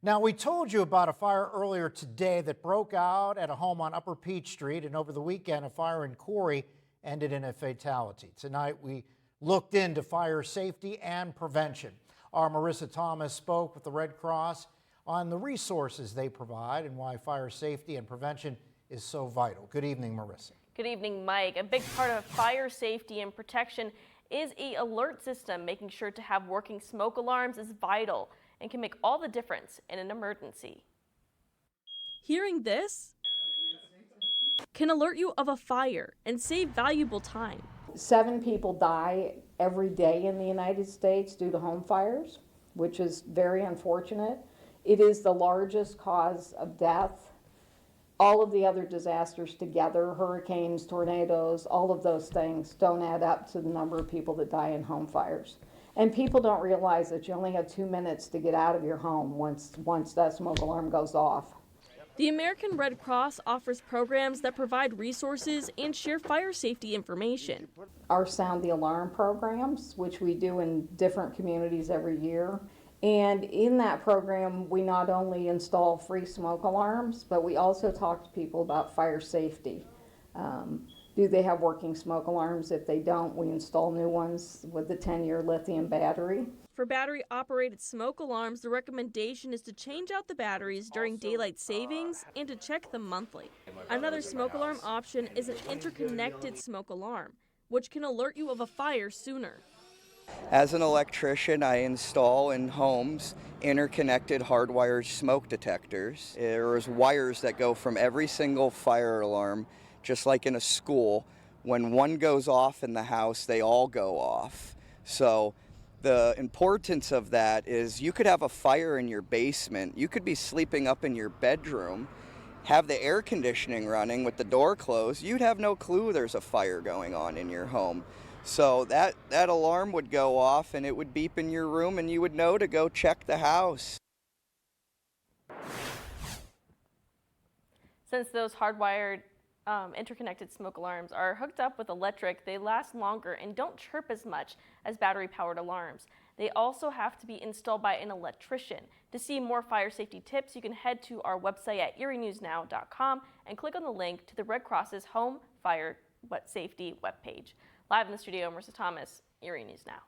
Now, we told you about a fire earlier today that broke out at a home on Upper Peach Street, and over the weekend, a fire in Corey ended in a fatality. Tonight, we looked into fire safety and prevention. Our Marissa Thomas spoke with the Red Cross on the resources they provide and why fire safety and prevention is so vital. Good evening, Marissa. Good evening, Mike. A big part of fire safety and protection is an alert system. Making sure to have working smoke alarms is vital and can make all the difference in an emergency. Hearing this can alert you of a fire and save valuable time. 7 people die every day in the United States due to home fires, which is very unfortunate. It is the largest cause of death. All of the other disasters together, hurricanes, tornadoes, all of those things don't add up to the number of people that die in home fires. And people don't realize that you only have 2 minutes to get out of your home once that smoke alarm goes off. The American Red Cross offers programs that provide resources and share fire safety information. Our Sound the Alarm programs, which we do in different communities every year. And in that program, we not only install free smoke alarms, but we also talk to people about fire safety. Do they have working smoke alarms? If they don't, we install new ones with the 10-year lithium battery. For battery-operated smoke alarms, the recommendation is to change out the batteries during daylight savings and to check them monthly. Another smoke alarm option is an interconnected smoke alarm, which can alert you of a fire sooner. As an electrician, I install in homes interconnected hardwired smoke detectors. There's wires that go from every single fire alarm, just like in a school. When one goes off in the house, they all go off. So the importance of that is you could have a fire in your basement. You could be sleeping up in your bedroom, have the air conditioning running with the door closed. You'd have no clue there's a fire going on in your home. So that alarm would go off and it would beep in your room and you would know to go check the house. Since those hardwired interconnected smoke alarms are hooked up with electric, they last longer and don't chirp as much as battery-powered alarms. They also have to be installed by an electrician. To see more fire safety tips, you can head to our website at erienewsnow.com and click on the link to the Red Cross's Home Fire Safety webpage. Live in the studio, Marissa Thomas, Erie News Now.